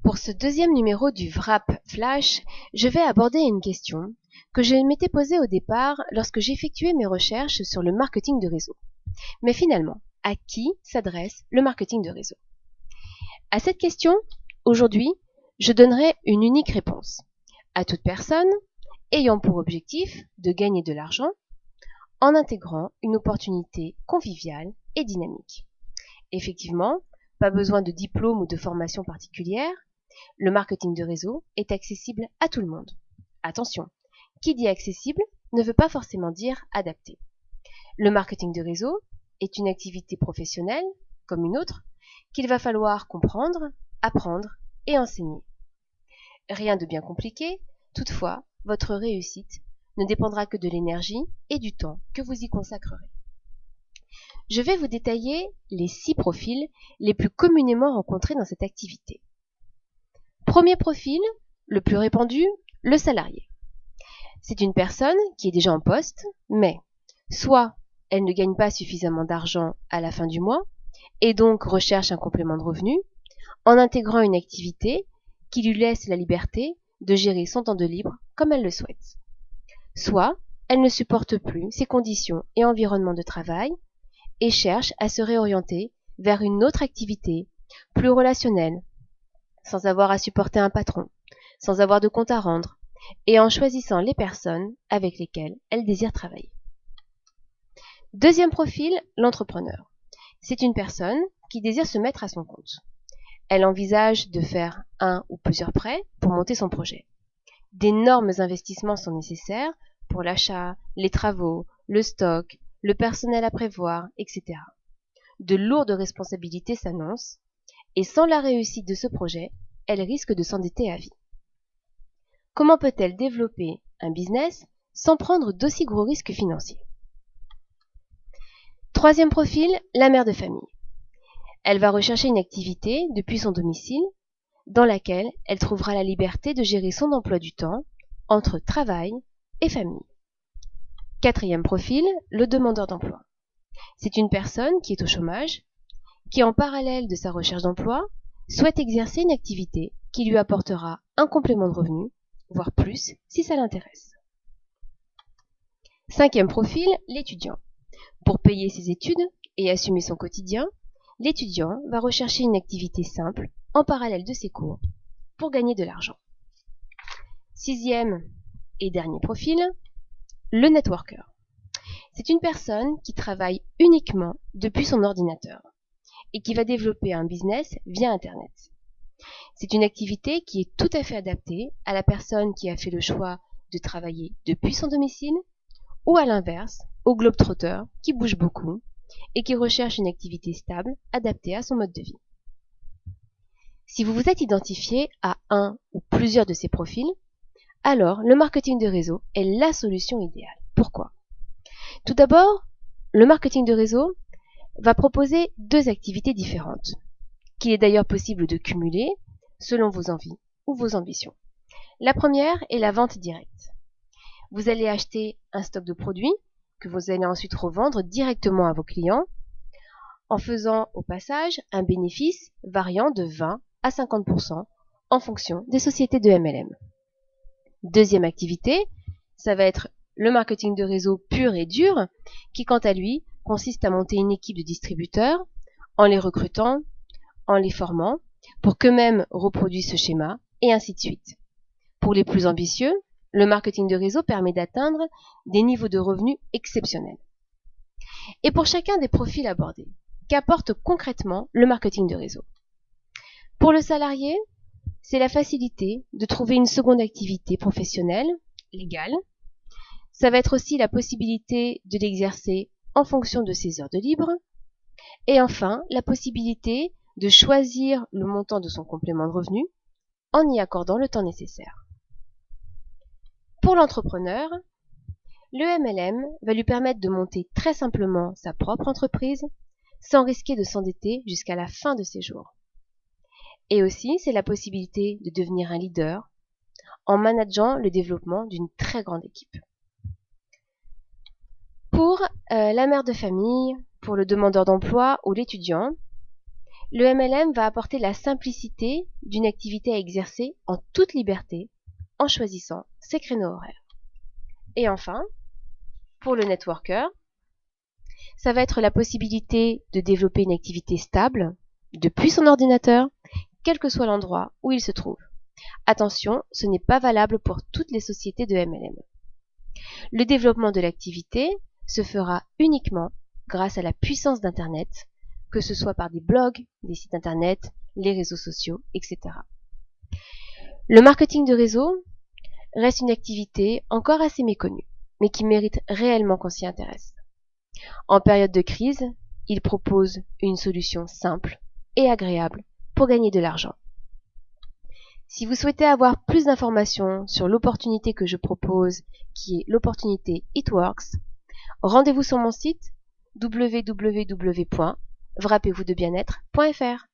Pour ce deuxième numéro du Wrap Flash, je vais aborder une question que je m'étais posée au départ lorsque j'effectuais mes recherches sur le marketing de réseau. Mais finalement, à qui s'adresse le marketing de réseau? À cette question, aujourd'hui, je donnerai une unique réponse. À toute personne ayant pour objectif de gagner de l'argent en intégrant une opportunité conviviale et dynamique. Effectivement, pas besoin de diplôme ou de formation particulière, le marketing de réseau est accessible à tout le monde. Attention, qui dit accessible ne veut pas forcément dire adapté. Le marketing de réseau est une activité professionnelle, comme une autre, qu'il va falloir comprendre, apprendre et enseigner. Rien de bien compliqué, toutefois, votre réussite ne dépendra que de l'énergie et du temps que vous y consacrerez. Je vais vous détailler les 6 profils les plus communément rencontrés dans cette activité. Premier profil, le plus répandu, le salarié. C'est une personne qui est déjà en poste, mais soit elle ne gagne pas suffisamment d'argent à la fin du mois, et donc recherche un complément de revenu, en intégrant une activité qui lui laisse la liberté de gérer son temps de libre comme elle le souhaite. Soit elle ne supporte plus ses conditions et environnements de travail, et cherche à se réorienter vers une autre activité, plus relationnelle, sans avoir à supporter un patron, sans avoir de compte à rendre, et en choisissant les personnes avec lesquelles elle désire travailler. Deuxième profil, l'entrepreneur. C'est une personne qui désire se mettre à son compte. Elle envisage de faire un ou plusieurs prêts pour monter son projet. D'énormes investissements sont nécessaires pour l'achat, les travaux, le stock, le personnel à prévoir, etc. De lourdes responsabilités s'annoncent, et sans la réussite de ce projet, elle risque de s'endetter à vie. Comment peut-elle développer un business sans prendre d'aussi gros risques financiers? Troisième profil, la mère de famille. Elle va rechercher une activité depuis son domicile, dans laquelle elle trouvera la liberté de gérer son emploi du temps entre travail et famille. Quatrième profil, le demandeur d'emploi. C'est une personne qui est au chômage, qui en parallèle de sa recherche d'emploi, souhaite exercer une activité qui lui apportera un complément de revenu, voire plus si ça l'intéresse. Cinquième profil, l'étudiant. Pour payer ses études et assumer son quotidien, l'étudiant va rechercher une activité simple en parallèle de ses cours pour gagner de l'argent. Sixième et dernier profil, le networker. C'est une personne qui travaille uniquement depuis son ordinateur et qui va développer un business via Internet. C'est une activité qui est tout à fait adaptée à la personne qui a fait le choix de travailler depuis son domicile ou à l'inverse, au globe-trotteur qui bouge beaucoup et qui recherche une activité stable adaptée à son mode de vie. Si vous vous êtes identifié à un ou plusieurs de ces profils, alors le marketing de réseau est la solution idéale. Pourquoi? Tout d'abord, le marketing de réseau va proposer 2 activités différentes, qu'il est d'ailleurs possible de cumuler selon vos envies ou vos ambitions. La première est la vente directe. Vous allez acheter un stock de produits que vous allez ensuite revendre directement à vos clients en faisant au passage un bénéfice variant de 20 à 50% en fonction des sociétés de MLM. Deuxième activité, ça va être le marketing de réseau pur et dur qui, quant à lui, consiste à monter une équipe de distributeurs en les recrutant, en les formant pour qu'eux-mêmes reproduisent ce schéma et ainsi de suite. Pour les plus ambitieux, le marketing de réseau permet d'atteindre des niveaux de revenus exceptionnels. Et pour chacun des profils abordés, qu'apporte concrètement le marketing de réseau? Pour le salarié, c'est la facilité de trouver une seconde activité professionnelle, légale. Ça va être aussi la possibilité de l'exercer en fonction de ses heures de libre. Et enfin, la possibilité de choisir le montant de son complément de revenu en y accordant le temps nécessaire. Pour l'entrepreneur, le MLM va lui permettre de monter très simplement sa propre entreprise sans risquer de s'endetter jusqu'à la fin de ses jours. Et aussi, c'est la possibilité de devenir un leader en manageant le développement d'une très grande équipe. Pour la mère de famille, pour le demandeur d'emploi ou l'étudiant, Le MLM va apporter la simplicité d'une activité à exercer en toute liberté, en choisissant ses créneaux horaires. Et enfin, pour le networker, ça va être la possibilité de développer une activité stable depuis son ordinateur, quel que soit l'endroit où il se trouve. Attention, ce n'est pas valable pour toutes les sociétés de MLM. Le développement de l'activité se fera uniquement grâce à la puissance d'Internet, que ce soit par des blogs, des sites Internet, les réseaux sociaux, etc. Le marketing de réseau reste une activité encore assez méconnue, mais qui mérite réellement qu'on s'y intéresse. En période de crise, il propose une solution simple et agréable pour gagner de l'argent. Si vous souhaitez avoir plus d'informations sur l'opportunité que je propose, qui est l'opportunité It Works, rendez-vous sur mon site www.wrappez-vous-de-bien-être.fr.